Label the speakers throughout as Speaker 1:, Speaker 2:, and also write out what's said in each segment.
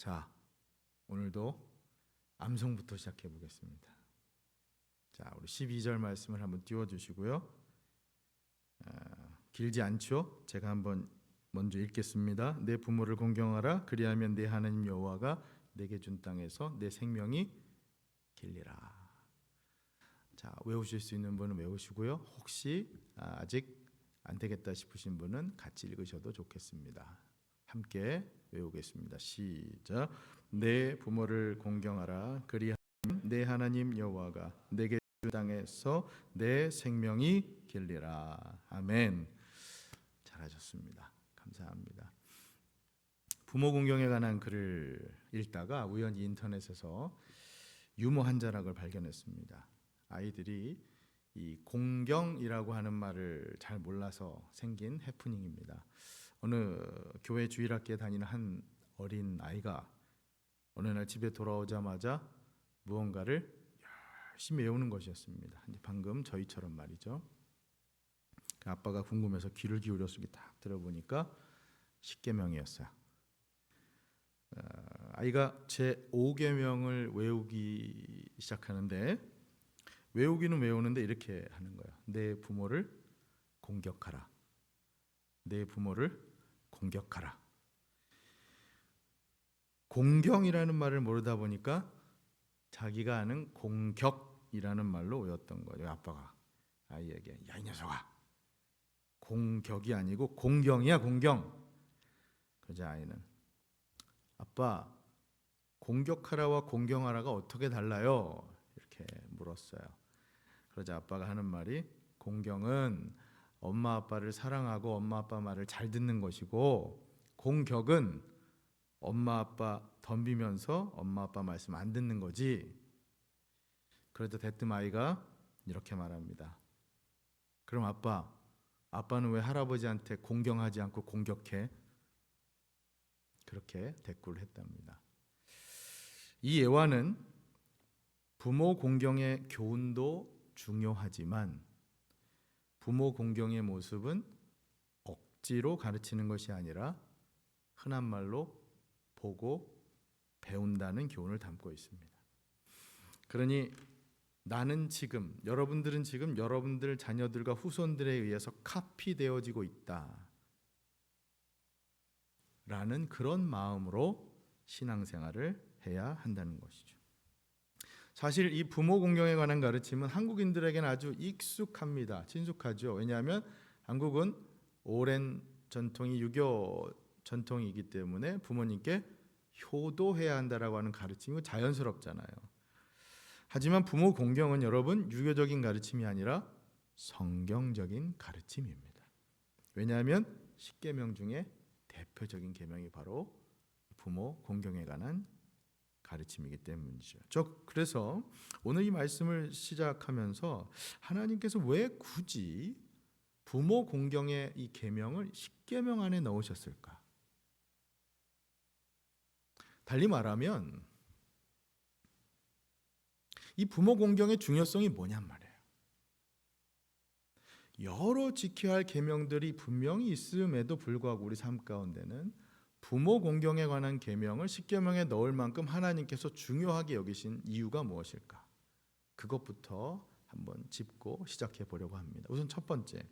Speaker 1: 자, 오늘도 암송부터 시작해 보겠습니다. 자, 우리 12절 말씀을 한번 띄워 주시고요. 길지 않죠? 제가 한번 먼저 읽겠습니다. 내 부모를 공경하라. 그리하면 내 하나님 여호와가 내게 준 땅에서 내 생명이 길리라. 자, 외우실 수 있는 분은 외우시고요. 혹시 아직 안 되겠다 싶으신 분은 같이 읽으셔도 좋겠습니다. 함께 외우겠습니다. 시작. 내 부모를 공경하라. 그리하면 내 하나님 여호와가 내게 준 땅에서 내 생명이 길리라. 아멘. 잘하셨습니다. 감사합니다. 부모 공경에 관한 글을 읽다가 우연히 인터넷에서 유머 한 자락을 발견했습니다. 아이들이 이 공경이라고 하는 말을 잘 몰라서 생긴 해프닝입니다. 어느 교회 주일학교에 다니는 한 어린 아이가 어느 날 집에 돌아오자마자 무언가를 열심히 외우는 것이었습니다. 방금 저희처럼 말이죠. 아빠가 궁금해서 귀를 기울여서 딱 들어보니까 십계명이었어요. 아이가 제 5계명을 외우기 시작하는데 외우기는 외우는데 이렇게 하는 거예요. 내 부모를 공격하라. 내 부모를 공격하라. 공경이라는 말을 모르다 보니까 자기가 아는 공격이라는 말로 외웠던 거예요. 아빠가 아이에게 야, 이 녀석아, 공격이 아니고 공경이야, 공경. 그러자 아이는 아빠, 공격하라와 공경하라가 어떻게 달라요? 이렇게 물었어요. 그러자 아빠가 하는 말이 공경은 엄마 아빠를 사랑하고 엄마 아빠 말을 잘 듣는 것이고 공격은 엄마 아빠 덤비면서 엄마 아빠 말씀 안 듣는 거지. 그래도 대뜸 아이가 이렇게 말합니다. 그럼 아빠는 왜 할아버지한테 공경하지 않고 공격해? 그렇게 대꾸를 했답니다. 이 예화는 부모 공경의 교훈도 중요하지만 부모 공경의 모습은 억지로 가르치는 것이 아니라 흔한 말로 보고 배운다는 교훈을 담고 있습니다. 그러니 나는 지금, 여러분들은 지금 여러분들 자녀들과 후손들에 의해서 카피되어지고 있다 라는 그런 마음으로 신앙생활을 해야 한다는 것이죠. 사실 이 부모 공경에 관한 가르침은 한국인들에게는 아주 익숙합니다. 친숙하죠. 왜냐하면 한국은 오랜 전통이 유교 전통이기 때문에 부모님께 효도해야 한다라고 하는 가르침이 자연스럽잖아요. 하지만 부모 공경은 여러분 유교적인 가르침이 아니라 성경적인 가르침입니다. 왜냐하면 10계명 중에 대표적인 계명이 바로 부모 공경에 관한 가르침이기 때문이죠. 그래서 오늘 이 말씀을 시작하면서 하나님께서 왜 굳이 부모 공경의 이 계명을 10계명 안에 넣으셨을까? 달리 말하면 이 부모 공경의 중요성이 뭐냔 말이에요. 여러 지켜야 할 계명들이 분명히 있음에도 불구하고 우리 삶 가운데는 부모 공경에 관한 계명을 10계명에 넣을 만큼 하나님께서 중요하게 여기신 이유가 무엇일까? 그것부터 한번 짚고 시작해 보려고 합니다. 우선 첫 번째,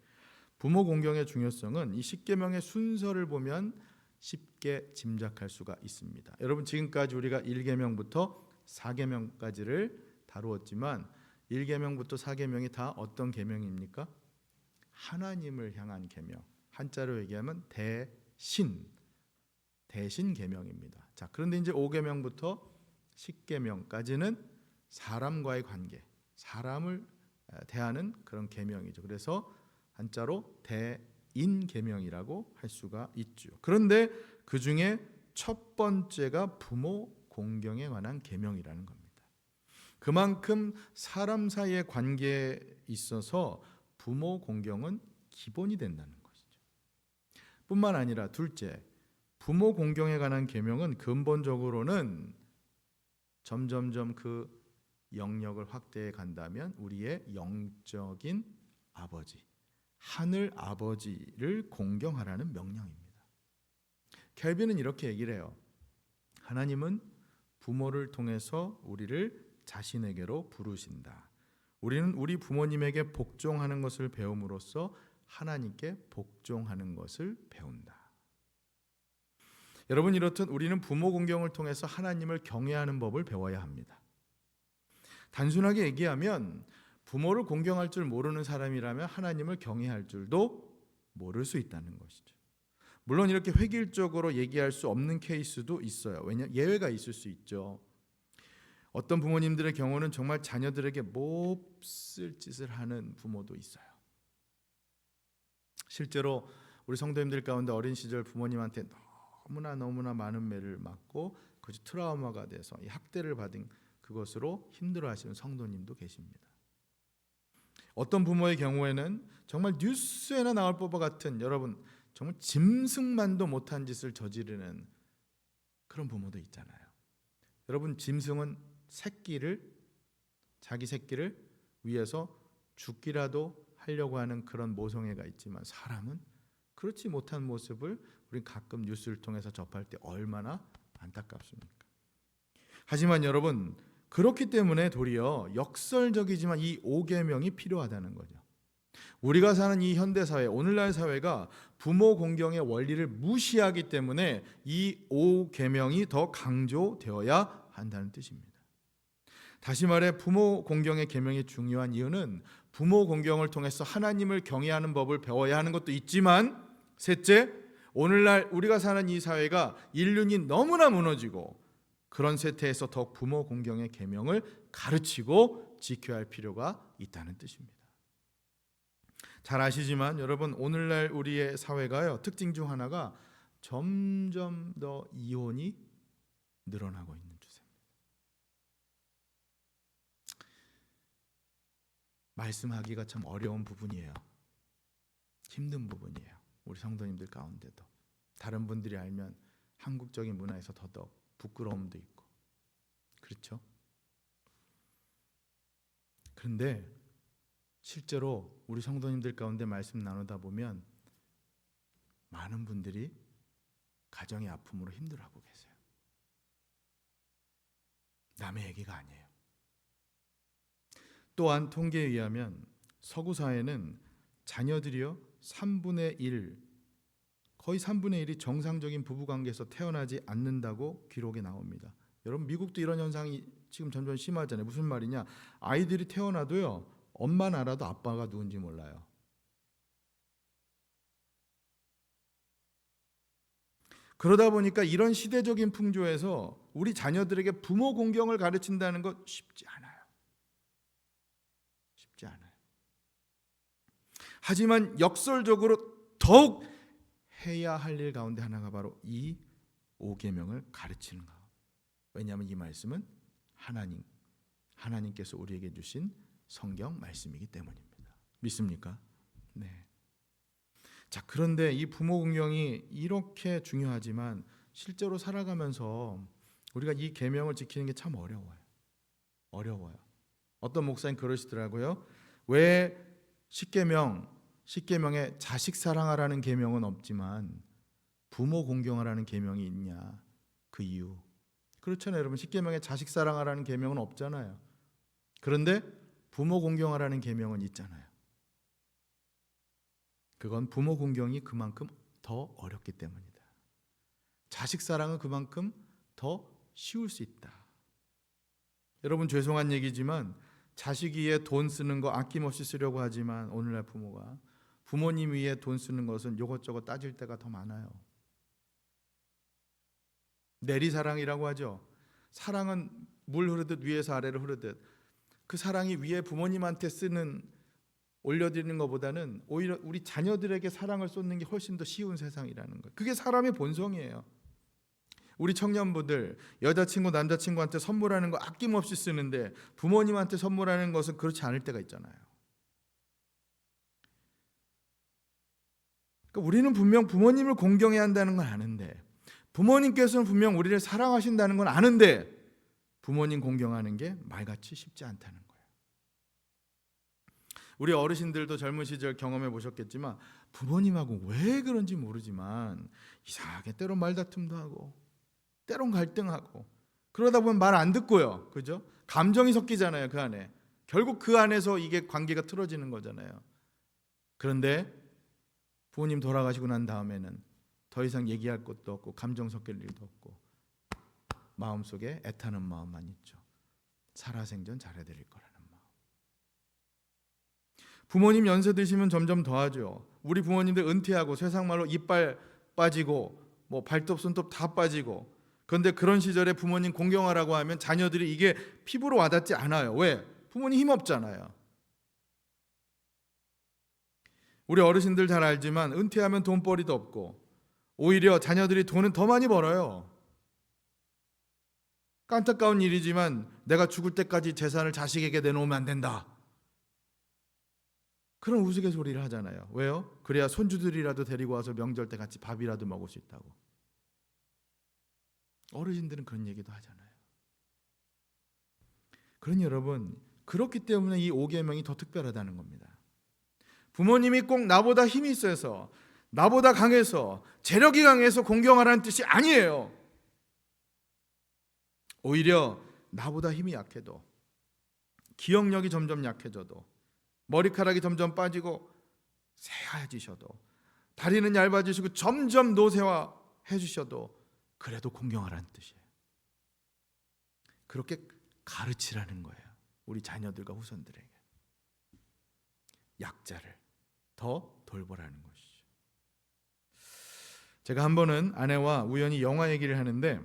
Speaker 1: 부모 공경의 중요성은 이 10계명의 순서를 보면 쉽게 짐작할 수가 있습니다. 여러분 지금까지 우리가 1계명부터 4계명까지를 다루었지만 1계명부터 4계명이 다 어떤 계명입니까? 하나님을 향한 계명. 한자로 얘기하면 대신 계명입니다. 자, 그런데 이제 5계명부터 10계명까지는 사람과의 관계, 사람을 대하는 그런 계명이죠. 그래서 한자로 대인 계명이라고 할 수가 있죠. 그런데 그 중에 첫 번째가 부모 공경에 관한 계명이라는 겁니다. 그만큼 사람 사이의 관계에 있어서 부모 공경은 기본이 된다는 것이죠. 뿐만 아니라 둘째, 부모 공경에 관한 계명은 근본적으로는 점점점 그 영역을 확대해 간다면 우리의 영적인 아버지, 하늘 아버지를 공경하라는 명령입니다. 켈빈은 이렇게 얘기를 해요. 하나님은 부모를 통해서 우리를 자신에게로 부르신다. 우리는 우리 부모님에게 복종하는 것을 배움으로써 하나님께 복종하는 것을 배운다. 여러분, 이렇듯 우리는 부모 공경을 통해서 하나님을 경외하는 법을 배워야 합니다. 단순하게 얘기하면 부모를 공경할 줄 모르는 사람이라면 하나님을 경외할 줄도 모를 수 있다는 것이죠. 물론 이렇게 획일적으로 얘기할 수 없는 케이스도 있어요. 왜냐하면 예외가 있을 수 있죠. 어떤 부모님들의 경우는 정말 자녀들에게 몹쓸 짓을 하는 부모도 있어요. 실제로 우리 성도님들 가운데 어린 시절 부모님한테 너무나 많은 매를 맞고 그것이 트라우마가 돼서 이 학대를 받은 그것으로 힘들어하시는 성도님도 계십니다. 어떤 부모의 경우에는 정말 뉴스에나 나올 법과 같은, 여러분 정말 짐승만도 못한 짓을 저지르는 그런 부모도 있잖아요. 여러분, 짐승은 자기 새끼를 위해서 죽기라도 하려고 하는 그런 모성애가 있지만 사람은 그렇지 못한 모습을 우리 가끔 뉴스를 통해서 접할 때 얼마나 안타깝습니까? 하지만 여러분, 그렇기 때문에 도리어 역설적이지만 이 5계명이 필요하다는 거죠. 우리가 사는 이 현대사회, 오늘날 사회가 부모 공경의 원리를 무시하기 때문에 이 5계명이 더 강조되어야 한다는 뜻입니다. 다시 말해 부모 공경의 계명이 중요한 이유는 부모 공경을 통해서 하나님을 경외하는 법을 배워야 하는 것도 있지만, 셋째, 오늘날 우리가 사는 이 사회가 인륜이 너무나 무너지고 그런 세태에서 더욱 부모 공경의 계명을 가르치고 지켜야 할 필요가 있다는 뜻입니다. 잘 아시지만 여러분, 오늘날 우리의 사회가요, 특징 중 하나가 점점 더 이혼이 늘어나고 있는 추세입니다. 말씀하기가 참 어려운 부분이에요. 힘든 부분이에요. 우리 성도님들 가운데도 다른 분들이 알면 한국적인 문화에서 더더욱 부끄러움도 있고 그렇죠? 그런데 실제로 우리 성도님들 가운데 말씀 나누다 보면 많은 분들이 가정의 아픔으로 힘들어하고 계세요. 남의 얘기가 아니에요. 또한 통계에 의하면 서구 사회는 자녀들이요 3분의 1, 거의 3분의 1이 정상적인 부부관계에서 태어나지 않는다고 기록이 나옵니다. 여러분, 미국도 이런 현상이 지금 점점 심하잖아요. 무슨 말이냐? 아이들이 태어나도요 엄마는 알아도 아빠가 누군지 몰라요. 그러다 보니까 이런 시대적인 풍조에서 우리 자녀들에게 부모 공경을 가르친다는 것 쉽지 않아요. 쉽지 않아요. 하지만 역설적으로 더욱 해야 할 일 가운데 하나가 바로 이 5계명을 가르치는 것. 왜냐하면 이 말씀은 하나님께서 우리에게 주신 성경 말씀이기 때문입니다. 믿습니까? 네. 자, 그런데 이 부모 공경이 이렇게 중요하지만 실제로 살아가면서 우리가 이 계명을 지키는 게 참 어려워요. 어떤 목사님 그러시더라고요. 왜 10계명에 자식 사랑하라는 계명은 없지만 부모 공경하라는 계명이 있냐? 그 이유. 그렇잖아요. 여러분, 10계명에 자식 사랑하라는 계명은 없잖아요. 그런데 부모 공경하라는 계명은 있잖아요. 그건 부모 공경이 그만큼 더 어렵기 때문이다. 자식 사랑은 그만큼 더 쉬울 수 있다. 여러분, 죄송한 얘기지만 자식 위에 돈 쓰는 거 아낌없이 쓰려고 하지만 오늘날 부모가 부모님 위에 돈 쓰는 것은 이것저것 따질 때가 더 많아요. 내리사랑이라고 하죠. 사랑은 물 흐르듯 위에서 아래로 흐르듯, 그 사랑이 위에 부모님한테 올려드리는 것보다는 오히려 우리 자녀들에게 사랑을 쏟는 게 훨씬 더 쉬운 세상이라는 거예요. 그게 사람의 본성이에요. 우리 청년부들 여자친구 남자친구한테 선물하는 거 아낌없이 쓰는데 부모님한테 선물하는 것은 그렇지 않을 때가 있잖아요. 그러니까 우리는 분명 부모님을 공경해야 한다는 건 아는데, 부모님께서는 분명 우리를 사랑하신다는 건 아는데 부모님 공경하는 게 말같이 쉽지 않다는 거예요. 우리 어르신들도 젊은 시절 경험해 보셨겠지만 부모님하고 왜 그런지 모르지만 이상하게 때로 말다툼도 하고 때론 갈등하고 그러다 보면 말 안 듣고요. 그죠? 감정이 섞이잖아요. 그 안에. 결국 그 안에서 이게 관계가 틀어지는 거잖아요. 그런데 부모님 돌아가시고 난 다음에는 더 이상 얘기할 것도 없고 감정 섞일 일도 없고 마음속에 애타는 마음만 있죠. 살아생전 잘해드릴 거라는 마음. 부모님 연세 드시면 점점 더하죠. 우리 부모님들 은퇴하고 세상 말로 이빨 빠지고 뭐 발톱 손톱 다 빠지고, 그런데 그런 시절에 부모님 공경하라고 하면 자녀들이 이게 피부로 와닿지 않아요. 왜? 부모님 힘없잖아요. 우리 어르신들 잘 알지만 은퇴하면 돈벌이도 없고 오히려 자녀들이 돈은 더 많이 벌어요. 안타까운 일이지만 내가 죽을 때까지 재산을 자식에게 내놓으면 안 된다, 그런 우스갯소리를 하잖아요. 왜요? 그래야 손주들이라도 데리고 와서 명절 때 같이 밥이라도 먹을 수 있다고. 어르신들은 그런 얘기도 하잖아요. 그러니 여러분, 그렇기 때문에 이 5계명이 더 특별하다는 겁니다. 부모님이 꼭 나보다 힘이 있어서, 나보다 강해서, 재력이 강해서 공경하라는 뜻이 아니에요. 오히려 나보다 힘이 약해도, 기억력이 점점 약해져도, 머리카락이 점점 빠지고 새하얘지셔도, 다리는 얇아지시고 점점 노쇠화해 주셔도 그래도 공경하라는 뜻이에요. 그렇게 가르치라는 거예요. 우리 자녀들과 후손들에게 약자를 더 돌보라는 것이죠. 제가 한 번은 아내와 우연히 영화 얘기를 하는데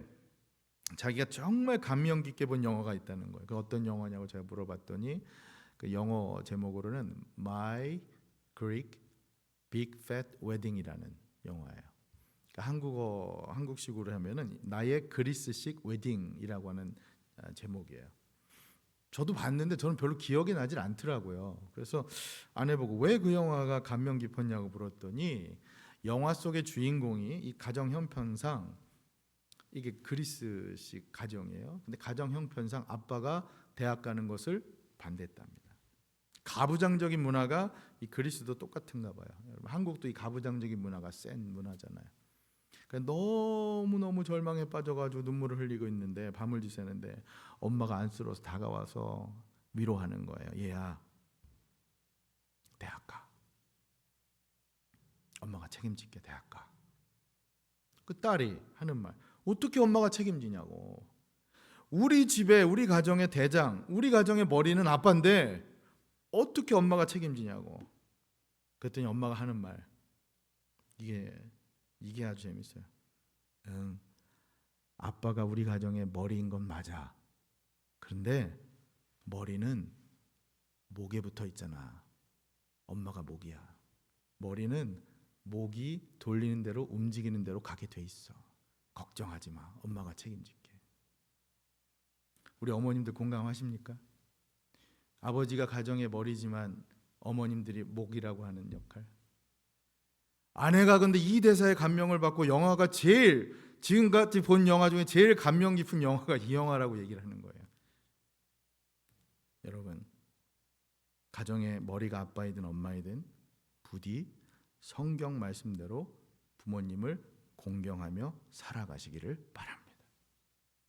Speaker 1: 자기가 정말 감명 깊게 본 영화가 있다는 거예요. 그 어떤 영화냐고 제가 물어봤더니 그 영어 제목으로는 My Greek Big Fat Wedding이라는 영화예요. 그러니까 한국식으로 하면은 나의 그리스식 웨딩이라고 하는 제목이에요. 저도 봤는데 저는 별로 기억이 나질 않더라고요. 그래서 아내 보고 왜 그 영화가 감명 깊었냐고 물었더니 영화 속의 주인공이 이 가정 형편상 이게 그리스식 가정이에요. 근데 가정 형편상 아빠가 대학 가는 것을 반대했답니다. 가부장적인 문화가 이 그리스도 똑같은가 봐요. 여러분, 한국도 이 가부장적인 문화가 센 문화잖아요. 그러니까 너무너무 절망에 빠져가지고 눈물을 흘리고 있는데 밤을 지새는데 엄마가 안쓰러워서 다가와서 위로하는 거예요. 얘야, 대학 가. 엄마가 책임질게, 대학 가. 그 딸이 하는 말, 어떻게 엄마가 책임지냐고. 우리 집에, 우리 가정의 대장, 우리 가정의 머리는 아빠인데 어떻게 엄마가 책임지냐고. 그랬더니 엄마가 하는 말, 이게 아주 재밌어요. 응, 아빠가 우리 가정의 머리인 건 맞아. 그런데 머리는 목에 붙어 있잖아. 엄마가 목이야. 머리는 목이 돌리는 대로 움직이는 대로 가게 돼 있어. 걱정하지 마. 엄마가 책임질게. 우리 어머님들 공감하십니까? 아버지가 가정의 머리지만 어머님들이 목이라고 하는 역할. 아내가 근데 이 대사에 감명을 받고 영화가 제일, 지금까지 본 영화 중에 제일 감명 깊은 영화가 이 영화라고 얘기를 하는 거예요. 여러분, 가정의 머리가 아빠이든 엄마이든 부디 성경 말씀대로 부모님을 공경하며 살아가시기를 바랍니다.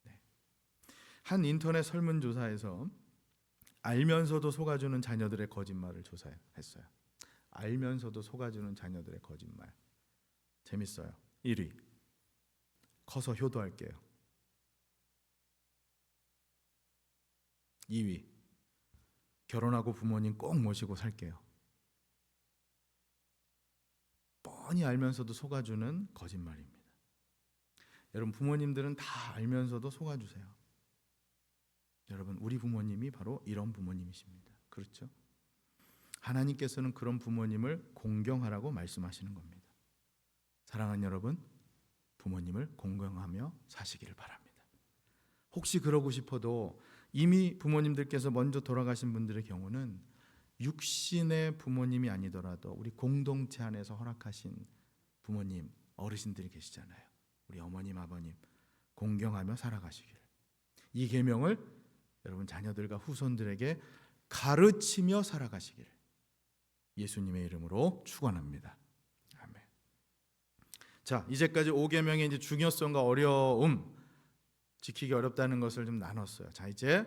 Speaker 1: 네. 한 인터넷 설문조사에서 알면서도 속아주는 자녀들의 거짓말을 조사했어요. 알면서도 속아주는 자녀들의 거짓말. 재밌어요. 1위, 커서 효도할게요. 2위, 결혼하고 부모님 꼭 모시고 살게요. 뻔히 알면서도 속아주는 거짓말입니다. 여러분, 부모님들은 다 알면서도 속아주세요. 여러분, 우리 부모님이 바로 이런 부모님이십니다. 그렇죠? 하나님께서는 그런 부모님을 공경하라고 말씀하시는 겁니다. 사랑하는 여러분, 부모님을 공경하며 사시기를 바랍니다. 혹시 그러고 싶어도 이미 부모님들께서 먼저 돌아가신 분들의 경우는 육신의 부모님이 아니더라도 우리 공동체 안에서 허락하신 부모님, 어르신들이 계시잖아요. 우리 어머님, 아버님 공경하며 살아가시기를, 이 계명을 여러분 자녀들과 후손들에게 가르치며 살아가시기를 예수님의 이름으로 축원합니다. 아멘. 자, 이제까지 5계명의 이제 중요성과 어려움, 지키기 어렵다는 것을 좀 나눴어요. 자, 이제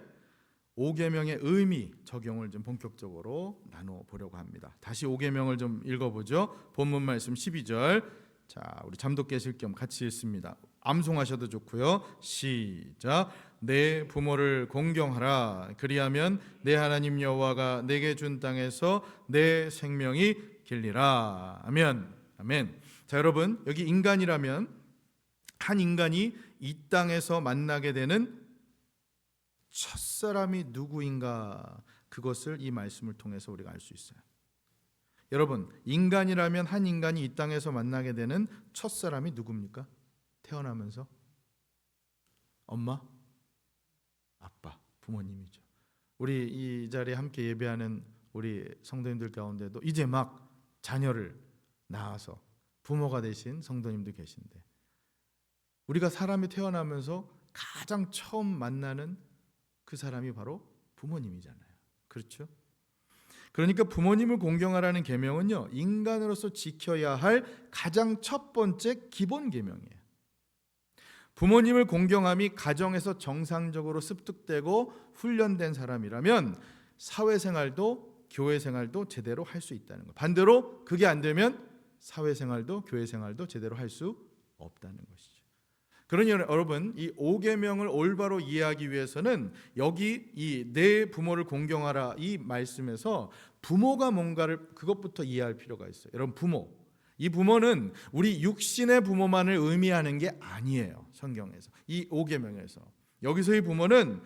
Speaker 1: 5계명의 의미 적용을 좀 본격적으로 나눠 보려고 합니다. 다시 5계명을 좀 읽어보죠. 본문 말씀 12절. 자, 우리 잠도 깨실 겸 같이 읽습니다. 암송하셔도 좋고요. 시작. 내 부모를 공경하라. 그리하면 내 하나님 여호와가 내게 준 땅에서 내 생명이 길리라. 아멘. 아멘. 자, 여러분, 여기 인간이라면 한 인간이 이 땅에서 만나게 되는 첫사람이 누구인가, 그것을 이 말씀을 통해서 우리가 알 수 있어요. 여러분, 인간이라면 한 인간이 이 땅에서 만나게 되는 첫사람이 누굽니까? 태어나면서 엄마, 아빠, 부모님이죠. 우리 이 자리에 함께 예배하는 우리 성도님들 가운데도 이제 막 자녀를 낳아서 부모가 되신 성도님도 계신데, 우리가 사람이 태어나면서 가장 처음 만나는 그 사람이 바로 부모님이잖아요. 그렇죠? 그러니까 부모님을 공경하라는 계명은요, 인간으로서 지켜야 할 가장 첫 번째 기본 계명이에요. 부모님을 공경함이 가정에서 정상적으로 습득되고 훈련된 사람이라면 사회생활도 교회생활도 제대로 할 수 있다는 거예요. 반대로 그게 안 되면 사회생활도 교회생활도 제대로 할 수 없다는 것이죠. 그러니 여러분, 이 5계명을 올바로 이해하기 위해서는 여기 이 내 부모를 공경하라 이 말씀에서 부모가 뭔가를 그것부터 이해할 필요가 있어요. 여러분, 부모, 이 부모는 우리 육신의 부모만을 의미하는 게 아니에요. 성경에서 이 5계명에서 여기서의 부모는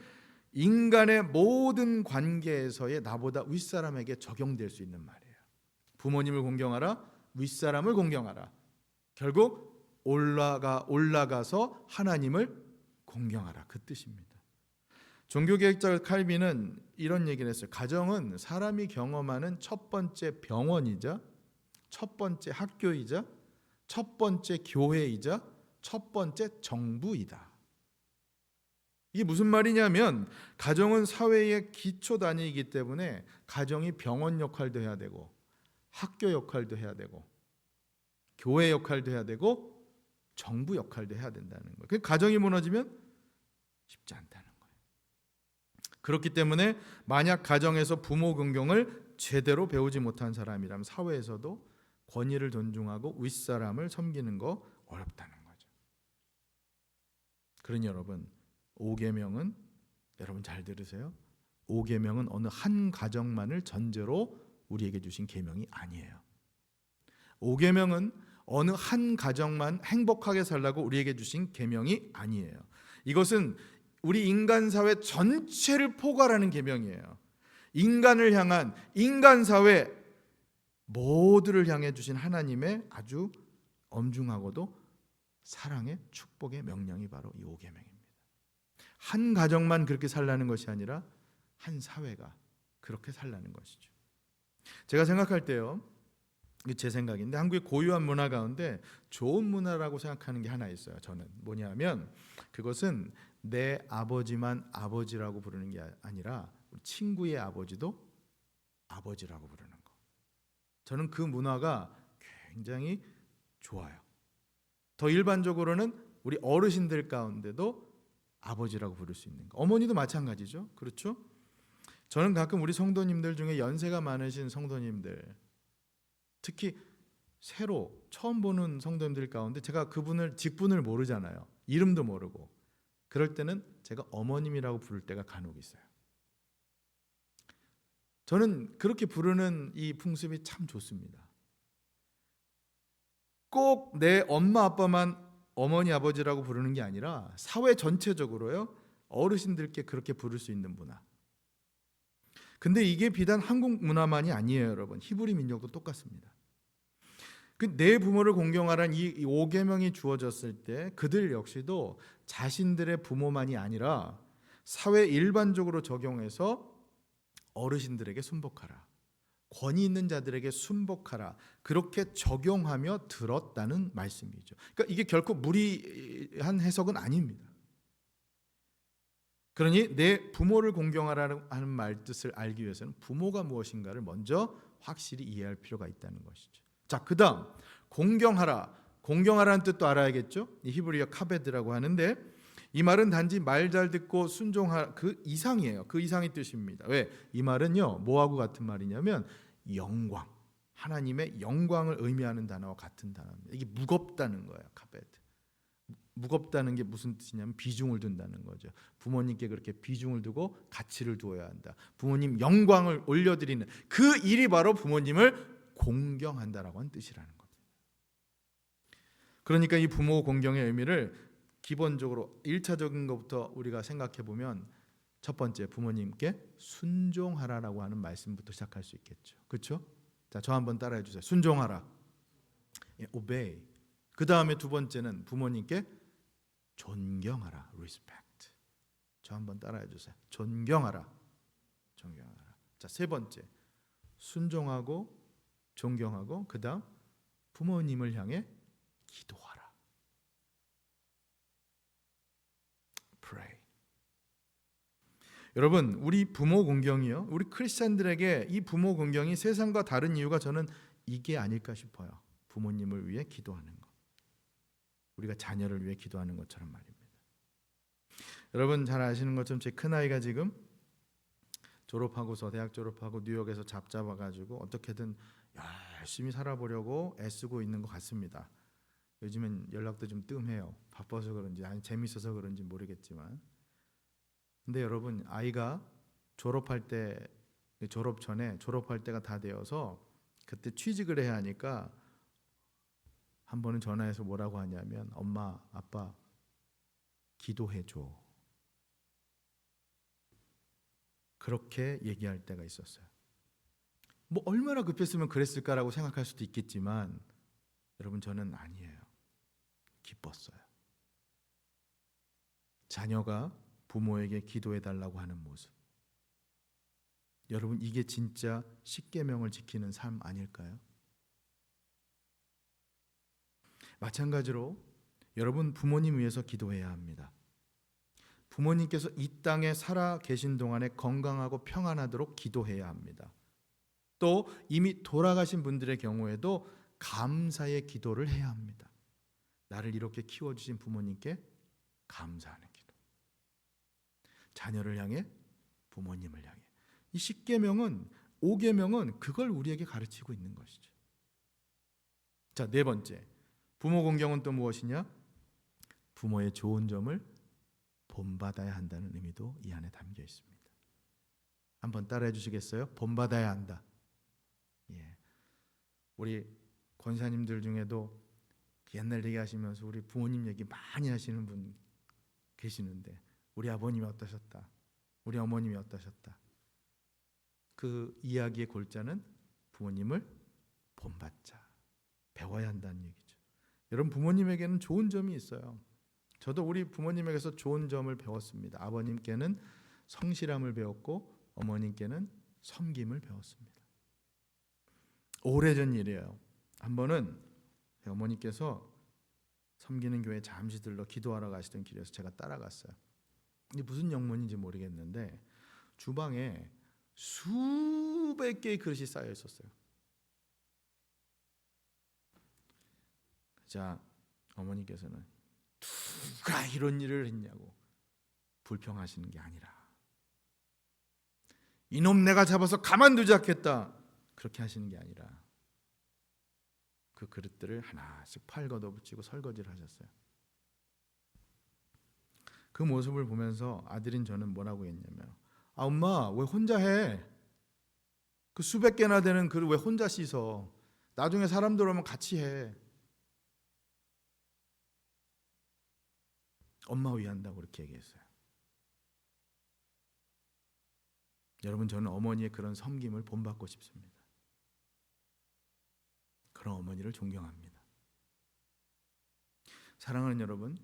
Speaker 1: 인간의 모든 관계에서의 나보다 윗사람에게 적용될 수 있는 말이에요. 부모님을 공경하라, 윗사람을 공경하라. 결국 올라가서 하나님을 공경하라, 그 뜻입니다. 종교개혁자 칼빈은 이런 얘기를 했어요. 가정은 사람이 경험하는 첫 번째 병원이자 첫 번째 학교이자 첫 번째 교회이자 첫 번째 정부이다. 이게 무슨 말이냐면, 가정은 사회의 기초 단위이기 때문에 가정이 병원 역할도 해야 되고 학교 역할도 해야 되고 교회 역할도 해야 되고 정부 역할도 해야 된다는 거예요. 그 가정이 무너지면 쉽지 않다는 거예요. 그렇기 때문에 만약 가정에서 부모 공경을 제대로 배우지 못한 사람이라면 사회에서도 권위를 존중하고 윗사람을 섬기는 거 어렵다는 거죠. 그러니 여러분, 5계명은, 여러분 잘 들으세요. 5계명은 어느 한 가정만을 전제로 우리에게 주신 계명이 아니에요. 5계명은 어느 한 가정만 행복하게 살라고 우리에게 주신 계명이 아니에요. 이것은 우리 인간 사회 전체를 포괄하는 계명이에요. 인간을 향한, 인간 사회 모두를 향해 주신 하나님의 아주 엄중하고도 사랑의 축복의 명령이 바로 이 5계명입니다. 한 가정만 그렇게 살라는 것이 아니라 한 사회가 그렇게 살라는 것이죠. 제가 생각할 때요, 제 생각인데 한국의 고유한 문화 가운데 좋은 문화라고 생각하는 게 하나 있어요. 저는 뭐냐면, 그것은 내 아버지만 아버지라고 부르는 게 아니라 친구의 아버지도 아버지라고 부르는 거. 저는 그 문화가 굉장히 좋아요. 더 일반적으로는 우리 어르신들 가운데도 아버지라고 부를 수 있는 거. 어머니도 마찬가지죠. 그렇죠? 저는 가끔 우리 성도님들 중에 연세가 많으신 성도님들, 특히 새로 처음 보는 성도님들 가운데 제가 그분을 직분을 모르잖아요. 이름도 모르고. 그럴 때는 제가 어머님이라고 부를 때가 간혹 있어요. 저는 그렇게 부르는 이 풍습이 참 좋습니다. 꼭 내 엄마 아빠만 어머니 아버지라고 부르는 게 아니라 사회 전체적으로요, 어르신들께 그렇게 부를 수 있는 문화. 근데 이게 비단 한국 문화만이 아니에요, 여러분. 히브리 민족도 똑같습니다. 내 부모를 공경하라는 이 5계명이 주어졌을 때 그들 역시도 자신들의 부모만이 아니라 사회 일반적으로 적용해서 어르신들에게 순복하라, 권위 있는 자들에게 순복하라, 그렇게 적용하며 들었다는 말씀이죠. 그러니까 이게 결코 무리한 해석은 아닙니다. 그러니 내 부모를 공경하라는 하는 말 뜻을 알기 위해서는 부모가 무엇인가를 먼저 확실히 이해할 필요가 있다는 것이죠. 자, 그 다음 공경하라. 공경하라는 뜻도 알아야겠죠. 이 히브리어 카베드라고 하는데, 이 말은 단지 말 잘 듣고 순종하 그 이상이에요. 그 이상의 뜻입니다. 왜? 이 말은요 뭐하고 같은 말이냐면 영광, 하나님의 영광을 의미하는 단어와 같은 단어입니다. 이게 무겁다는 거예요. 카베드. 무겁다는 게 무슨 뜻이냐면 비중을 둔다는 거죠. 부모님께 그렇게 비중을 두고 가치를 두어야 한다. 부모님 영광을 올려드리는 그 일이 바로 부모님을 공경한다라고 하는 뜻이라는 겁니다. 그러니까 이 부모 공경의 의미를 기본적으로 1차적인 것부터 우리가 생각해 보면 첫 번째 부모님께 순종하라라고 하는 말씀부터 시작할 수 있겠죠. 그렇죠? 자, 저 한번 따라해 주세요. 순종하라. obey. 그 다음에 두 번째는 부모님께 존경하라. respect. 저 한번 따라해 주세요. 존경하라. 존경하라. 자, 세 번째. 순종하고 존경하고 그 다음 부모님을 향해 기도하라. pray. 여러분, 우리 부모 공경이요. 우리 크리스찬들에게 이 부모 공경이 세상과 다른 이유가 저는 이게 아닐까 싶어요. 부모님을 위해 기도하는 것. 우리가 자녀를 위해 기도하는 것처럼 말입니다. 여러분 잘 아시는 것처럼 제 큰아이가 지금 졸업하고서 대학 졸업하고 뉴욕에서 잡아가지고 어떻게든 열심히 살아보려고 애쓰고 있는 것 같습니다. 요즘엔 연락도 좀 뜸해요. 바빠서 그런지 아니 재밌어서 그런지 모르겠지만. 근데 여러분 아이가 졸업할 때 졸업 전에 졸업할 때가 다 되어서 그때 취직을 해야 하니까 한 번은 전화해서 뭐라고 하냐면 엄마 아빠 기도해줘. 그렇게 얘기할 때가 있었어요. 뭐 얼마나 급했으면 그랬을까라고 생각할 수도 있겠지만 여러분 저는 아니에요. 기뻤어요. 자녀가 부모에게 기도해달라고 하는 모습. 여러분 이게 진짜 십계명을 지키는 삶 아닐까요? 마찬가지로 여러분 부모님 위해서 기도해야 합니다. 부모님께서 이 땅에 살아 계신 동안에 건강하고 평안하도록 기도해야 합니다. 또 이미 돌아가신 분들의 경우에도 감사의 기도를 해야 합니다. 나를 이렇게 키워주신 부모님께 감사하는 기도. 자녀를 향해 부모님을 향해. 이 10계명은 5계명은 그걸 우리에게 가르치고 있는 것이죠. 자, 네 번째. 부모 공경은 또 무엇이냐? 부모의 좋은 점을 본받아야 한다는 의미도 이 안에 담겨 있습니다. 한번 따라해 주시겠어요? 본받아야 한다. 예. 우리 권사님들 중에도 옛날 얘기하시면서 우리 부모님 얘기 많이 하시는 분 계시는데 우리 아버님이 어떠셨다. 우리 어머님이 어떠셨다. 그 이야기의 골자는 부모님을 본받자. 배워야 한다는 얘기죠. 여러분 부모님에게는 좋은 점이 있어요. 저도 우리 부모님에게서 좋은 점을 배웠습니다. 아버님께는 성실함을 배웠고 어머님께는 섬김을 배웠습니다. 오래전 일이에요. 한 번은 어머니께서 섬기는 교회 잠시 들러 기도하러 가시던 길에서 제가 따라갔어요. 이게 무슨 영문인지 모르겠는데 주방에 수백 개의 그릇이 쌓여 있었어요. 자, 어머니께서는 누가 이런 일을 했냐고 불평하시는 게 아니라 이놈 내가 잡아서 가만두지 않겠다 그렇게 하시는 게 아니라 그 그릇들을 하나씩 팔 걷어붙이고 설거지를 하셨어요. 그 모습을 보면서 아들인 저는 뭐라고 했냐면 엄마 왜 혼자 해? 그 수백 개나 되는 그릇 왜 혼자 씻어? 나중에 사람들 오면 같이 해. 엄마 위한다고 그렇게 얘기했어요. 여러분 저는 어머니의 그런 섬김을 본받고 싶습니다. 그런 어머니를 존경합니다. 사랑하는 여러분,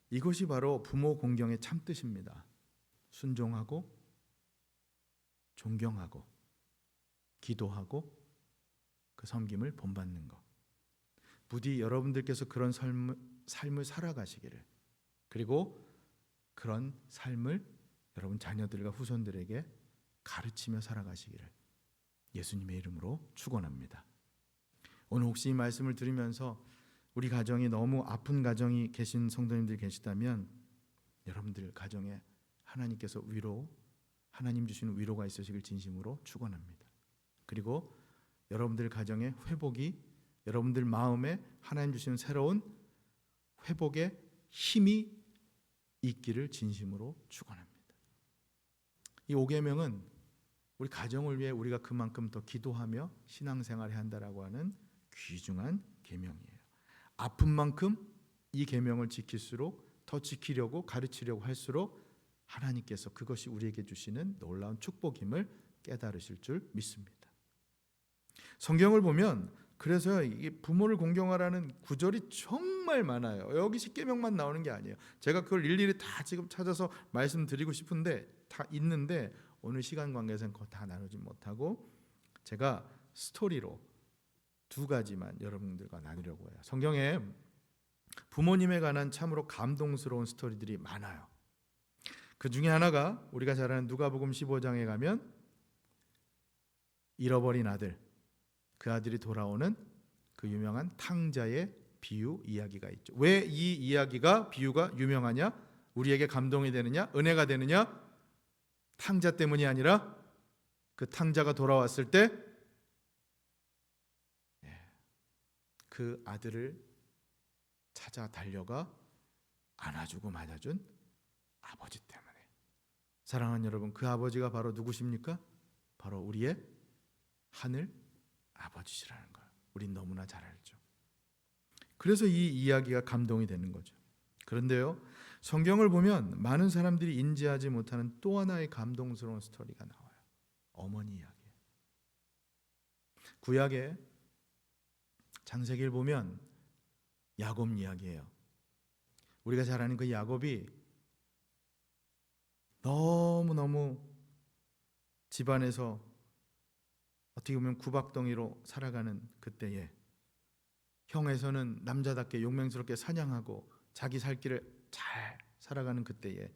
Speaker 1: 이것이 바로 부모 공경의 참뜻입니다. 순종하고 존경하고 기도하고 그 섬김을 본받는 것. 부디 여러분들께서 그런 삶을 살아가시기를 그리고 그런 삶을 여러분 자녀들과 후손들에게 가르치며 살아가시기를 예수님의 이름으로 축원합니다. 오늘 혹시 이 말씀을 들으면서 우리 가정이 너무 아픈 가정이 계신 성도님들이 계시다면 여러분들 가정에 하나님께서 하나님 주시는 위로가 있으시길 진심으로 축원합니다. 그리고 여러분들 가정에 회복이, 여러분들 마음에 하나님 주시는 새로운 회복의 힘이 있기를 진심으로 축원합니다. 이 5계명은 우리 가정을 위해 우리가 그만큼 더 기도하며 신앙생활을 한다라고 하는 귀중한 계명이에요. 아픈 만큼 이 계명을 지킬수록, 더 지키려고 가르치려고 할수록 하나님께서 그것이 우리에게 주시는 놀라운 축복임을 깨달으실 줄 믿습니다. 성경을 보면 그래서 이 부모를 공경하라는 구절이 정말 많아요. 여기 10계명만 나오는 게 아니에요. 제가 그걸 일일이 다 지금 찾아서 말씀드리고 싶은데 다 있는데 오늘 시간 관계상 그거 다 나누지 못하고 제가 스토리로 2가지만 여러분들과 나누려고 해요. 성경에 부모님에 관한 참으로 감동스러운 스토리들이 많아요. 그 중에 하나가 우리가 잘 아는 누가복음 15장에 가면 잃어버린 아들, 그 아들이 돌아오는 그 유명한 탕자의 비유 이야기가 있죠. 왜 이 이야기가, 비유가 유명하냐? 우리에게 감동이 되느냐? 은혜가 되느냐? 탕자 때문이 아니라 그 탕자가 돌아왔을 때 그 아들을 찾아 달려가 안아주고 맞아준 아버지 때문에. 사랑하는 여러분, 그 아버지가 바로 누구십니까? 바로 우리의 하늘 아버지시라는 걸 우린 너무나 잘 알죠. 그래서 이 이야기가 감동이 되는 거죠. 그런데요, 성경을 보면 많은 사람들이 인지하지 못하는 또 하나의 감동스러운 스토리가 나와요. 어머니 이야기예요. 구약에 창세기를 보면 야곱 이야기예요. 우리가 잘 아는 그 야곱이 너무너무 집안에서 어떻게 보면 구박덩이로 살아가는 그때에 형에서는 남자답게 용맹스럽게 사냥하고 자기 살 길을 잘 살아가는 그때에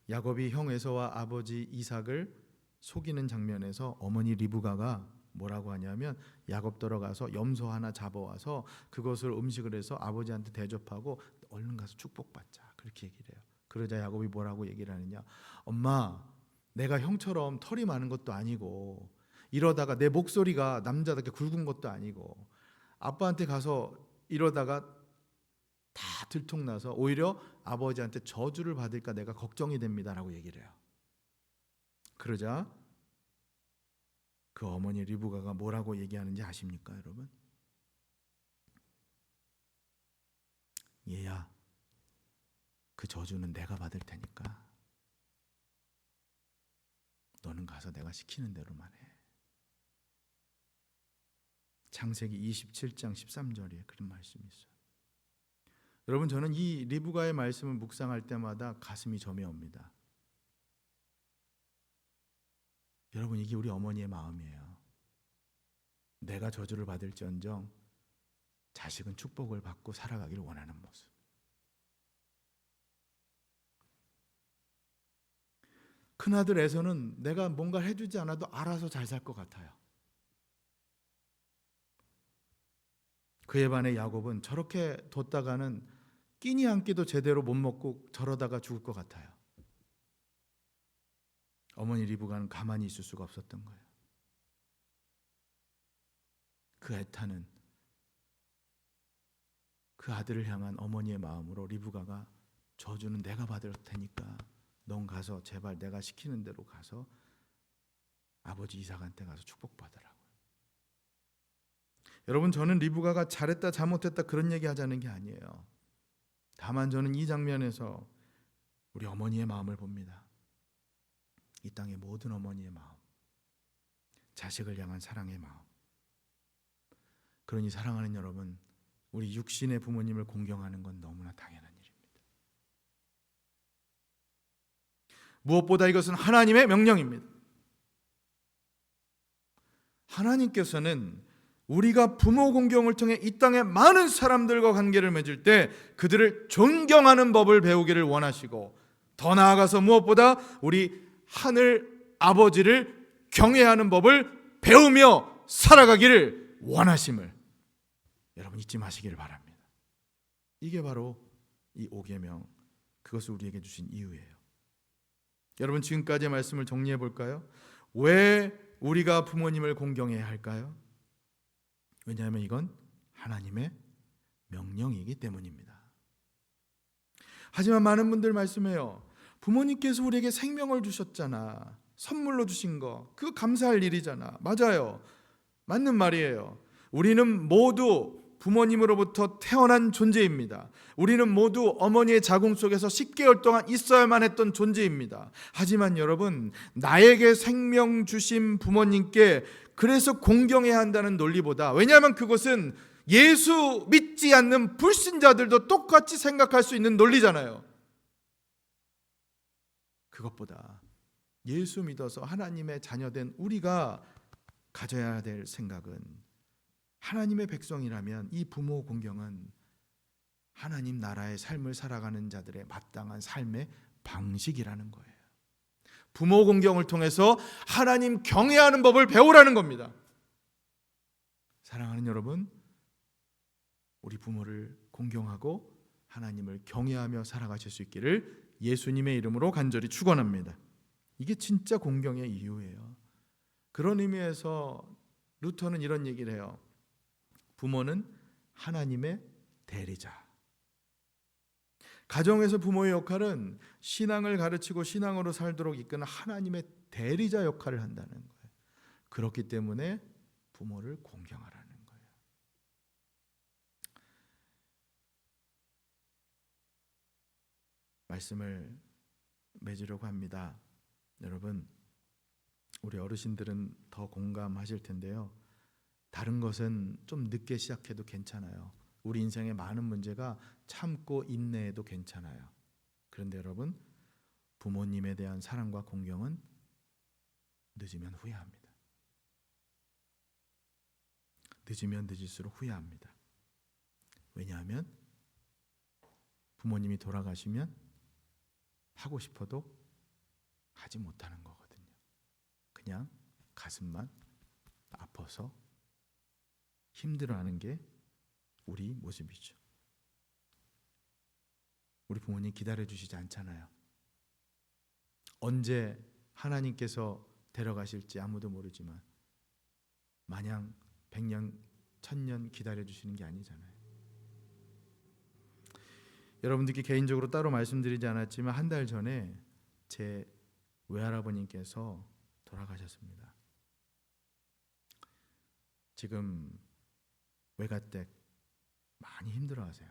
Speaker 1: 야곱이 형 에서와 아버지 이삭을 속이는 장면에서 어머니 리브가가 뭐라고 하냐면 야곱 들어가서 염소 하나 잡아와서 그것을 음식을 해서 아버지한테 대접하고 얼른 가서 축복받자, 그렇게 얘기를 해요. 그러자 야곱이 뭐라고 얘기를 하느냐, 엄마, 내가 형처럼 털이 많은 것도 아니고 이러다가 내 목소리가 남자답게 굵은 것도 아니고 아빠한테 가서 이러다가 다 들통나서 오히려 아버지한테 저주를 받을까 내가 걱정이 됩니다라고 얘기를 해요. 그러자 그 어머니 리브가가 뭐라고 얘기하는지 아십니까, 여러분? 얘야, 그 저주는 내가 받을 테니까 너는 가서 내가 시키는 대로만 해. 창세기 27장 13절에 그런 말씀이 있어요. 여러분, 저는 이 리브가의 말씀을 묵상할 때마다 가슴이 저며옵니다. 여러분, 이게 우리 어머니의 마음이에요. 내가 저주를 받을지언정 자식은 축복을 받고 살아가기를 원하는 모습. 큰아들 에서는 내가 뭔가를 해주지 않아도 알아서 잘 살 것 같아요. 그에 반해 야곱은 저렇게 뒀다가는 끼니 한 끼도 제대로 못 먹고 저러다가 죽을 것 같아요. 어머니 리브가는 가만히 있을 수가 없었던 거예요. 그 애타는 그 아들을 향한 어머니의 마음으로 리브가가 저주는 내가 받을 테니까 넌 가서 제발 내가 시키는 대로 가서 아버지 이삭한테 가서 축복받으라고. 여러분, 저는 리브가가 잘했다 잘못했다 그런 얘기 하자는 게 아니에요. 다만 저는 이 장면에서 우리 어머니의 마음을 봅니다. 이 땅의 모든 어머니의 마음, 자식을 향한 사랑의 마음. 그러니 사랑하는 여러분, 우리 육신의 부모님을 공경하는 건 너무나 당연한 일입니다. 무엇보다 이것은 하나님의 명령입니다. 하나님께서는 우리가 부모 공경을 통해 이 땅의 많은 사람들과 관계를 맺을 때 그들을 존경하는 법을 배우기를 원하시고, 더 나아가서 무엇보다 우리 하늘 아버지를 경외하는 법을 배우며 살아가기를 원하심을 여러분 잊지 마시기를 바랍니다. 이게 바로 이 5계명 그 그것을 우리에게 주신 이유예요. 여러분, 지금까지의 말씀을 정리해 볼까요? 왜 우리가 부모님을 공경해야 할까요? 왜냐하면 이건 하나님의 명령이기 때문입니다. 하지만 많은 분들 말씀해요. 부모님께서 우리에게 생명을 주셨잖아. 선물로 주신 거. 그거 감사할 일이잖아. 맞아요. 맞는 말이에요. 우리는 모두 부모님으로부터 태어난 존재입니다. 우리는 모두 어머니의 자궁 속에서 10개월 동안 있어야만 했던 존재입니다. 하지만 여러분, 나에게 생명 주신 부모님께 그래서 공경해야 한다는 논리보다, 왜냐하면 그것은 예수 믿지 않는 불신자들도 똑같이 생각할 수 있는 논리잖아요. 그것보다 예수 믿어서 하나님의 자녀된 우리가 가져야 될 생각은, 하나님의 백성이라면 이 부모 공경은 하나님 나라의 삶을 살아가는 자들의 마땅한 삶의 방식이라는 거예요. 부모 공경을 통해서 하나님 경외하는 법을 배우라는 겁니다. 사랑하는 여러분, 우리 부모를 공경하고 하나님을 경외하며 살아가실 수 있기를 예수님의 이름으로 간절히 축원합니다. 이게 진짜 공경의 이유예요. 그런 의미에서 루터는 이런 얘기를 해요. 부모는 하나님의 대리자. 가정에서 부모의 역할은 신앙을 가르치고 신앙으로 살도록 이끄는 하나님의 대리자 역할을 한다는 거예요. 그렇기 때문에 부모를 공경하라는 거예요. 말씀을 맺으려고 합니다. 여러분, 우리 어르신들은 더 공감하실 텐데요. 다른 것은 좀 늦게 시작해도 괜찮아요. 우리 인생의 많은 문제가 참고 인내해도 괜찮아요. 그런데 여러분, 부모님에 대한 사랑과 공경은 늦으면 후회합니다. 늦으면 늦을수록 후회합니다. 왜냐하면 부모님이 돌아가시면 하고 싶어도 하지 못하는 거거든요. 그냥 가슴만 아파서 힘들어하는 게 우리 모습이죠. 우리 부모님 기다려주시지 않잖아요. 언제 하나님께서 데려가실지 아무도 모르지만 마냥 100년, 1000년 기다려주시는 게 아니잖아요. 여러분들께 개인적으로 따로 말씀드리지 않았지만 한 달 전에 제 외할아버님께서 돌아가셨습니다. 지금 외가댁 많이 힘들어하세요.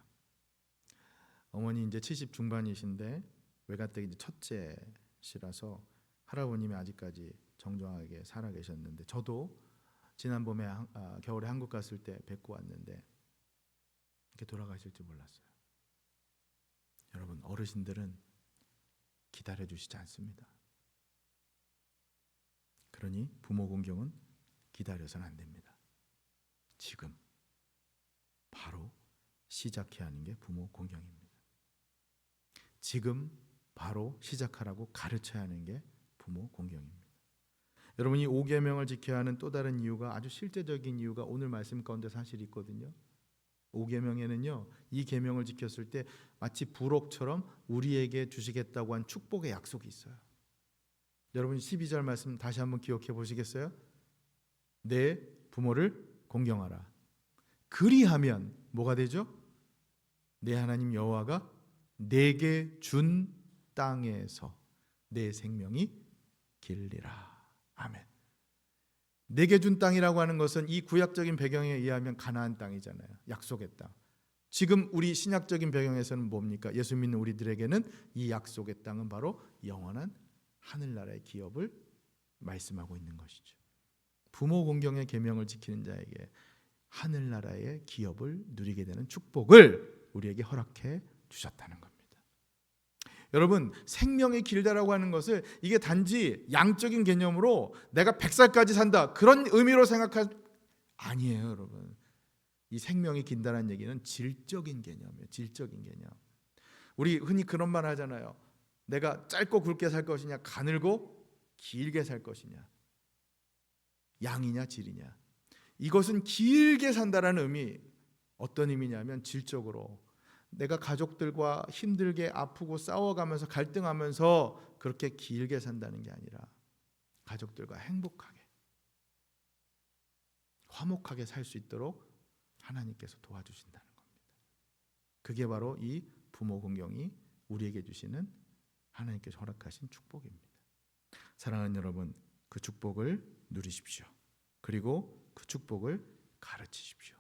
Speaker 1: 어머니 이제 70 중반이신데 외가댁 이제 첫째시라서 할아버님이 아직까지 정정하게 살아 계셨는데, 저도 지난 봄에 겨울에 한국 갔을 때 뵙고 왔는데 이렇게 돌아가실 줄 몰랐어요. 여러분, 어르신들은 기다려 주시지 않습니다. 그러니 부모 공경은 기다려서는 안 됩니다. 지금 바로 시작해야 하는 게 부모 공경입니다. 지금 바로 시작하라고 가르쳐야 하는 게 부모 공경입니다. 여러분, 이 5계명을 지켜야 하는 또 다른 이유가, 아주 실제적인 이유가 오늘 말씀 가운데 사실 있거든요. 5계명에는요, 이 계명을 지켰을 때 마치 부록처럼 우리에게 주시겠다고 한 축복의 약속이 있어요. 여러분, 12절 말씀 다시 한번 기억해 보시겠어요? 내 부모를 공경하라. 그리하면 뭐가 되죠? 내 하나님 여호와가 내게 준 땅에서 내 생명이 길리라. 아멘. 내게 준 땅이라고 하는 것은 이 구약적인 배경에 의하면 가나안 땅이잖아요. 약속의 땅. 지금 우리 신약적인 배경에서는 뭡니까? 예수 믿는 우리들에게는 이 약속의 땅은 바로 영원한 하늘나라의 기업을 말씀하고 있는 것이죠. 부모 공경의 계명을 지키는 자에게 하늘나라의 기업을 누리게 되는 축복을 우리에게 허락해 주셨다는 겁니다. 여러분, 생명이 길다라고 하는 것을 이게 단지 양적인 개념으로 내가 100살까지 산다 그런 의미로 생각할 아니에요. 여러분, 이 생명이 긴다는 얘기는 질적인 개념이에요. 질적인 개념. 우리 흔히 그런 말 하잖아요. 내가 짧고 굵게 살 것이냐, 가늘고 길게 살 것이냐, 양이냐 질이냐. 이것은 길게 산다라는 의미, 어떤 의미냐면 질적으로 내가 가족들과 힘들게 아프고 싸워가면서 갈등하면서 그렇게 길게 산다는 게 아니라 가족들과 행복하게 화목하게 살 수 있도록 하나님께서 도와주신다는 겁니다. 그게 바로 이 부모 공경이 우리에게 주시는 하나님께서 허락하신 축복입니다. 사랑하는 여러분, 그 축복을 누리십시오. 그리고 그 축복을 가르치십시오.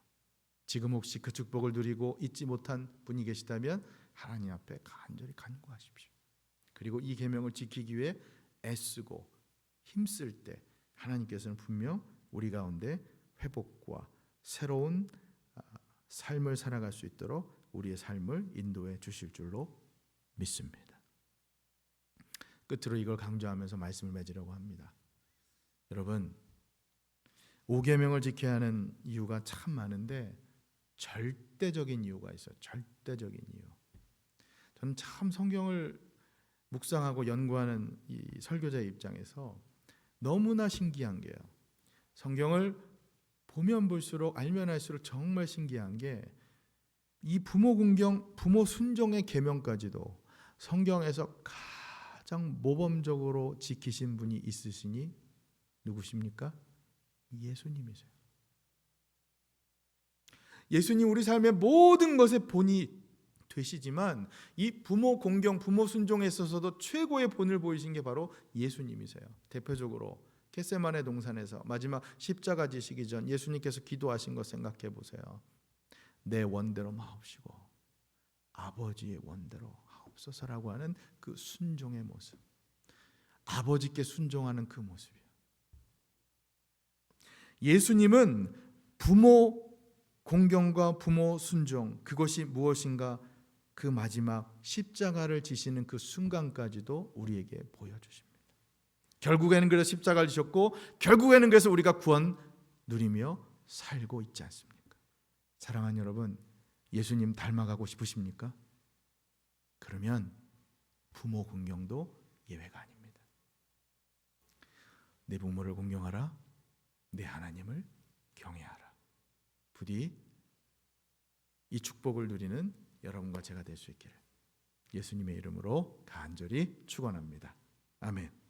Speaker 1: 지금 혹시 그 축복을 누리고 잊지 못한 분이 계시다면 하나님 앞에 간절히 간구하십시오. 그리고 이 계명을 지키기 위해 애쓰고 힘쓸 때 하나님께서는 분명 우리 가운데 회복과 새로운 삶을 살아갈 수 있도록 우리의 삶을 인도해 주실 줄로 믿습니다. 끝으로 이걸 강조하면서 말씀을 맺으려고 합니다. 여러분, 5계명을 지켜야 하는 이유가 참 많은데 절대적인 이유가 있어요. 절대적인 이유. 저는 참 성경을 묵상하고 연구하는 이 설교자의 입장에서 너무나 신기한 게요. 성경을 보면 볼수록 알면 할수록 정말 신기한 게 이 부모 공경, 부모 순종의 계명까지도 성경에서 가장 모범적으로 지키신 분이 있으시니 누구십니까? 예수님이세요. 예수님 우리 삶의 모든 것의 본이 되시지만 이 부모 공경, 부모 순종에 있어서도 최고의 본을 보이신 게 바로 예수님이세요. 대표적으로 겟세마네 동산에서 마지막 십자가 지시기 전 예수님께서 기도하신 것 생각해 보세요. 내 원대로 마옵시고 아버지의 원대로 하옵소서라고 하는 그 순종의 모습, 아버지께 순종하는 그 모습이에요. 예수님은 부모 공경과 부모 순종, 그것이 무엇인가 그 마지막 십자가를 지시는 그 순간까지도 우리에게 보여주십니다. 결국에는 그래서 십자가를 지셨고 결국에는 그래서 우리가 구원 누리며 살고 있지 않습니까? 사랑하는 여러분, 예수님 닮아가고 싶으십니까? 그러면 부모 공경도 예외가 아닙니다. 내 부모를 공경하라, 내 하나님을 경외하라. 부디 이 축복을 누리는 여러분과 제가 될 수 있기를 예수님의 이름으로 간절히 축원합니다. 아멘.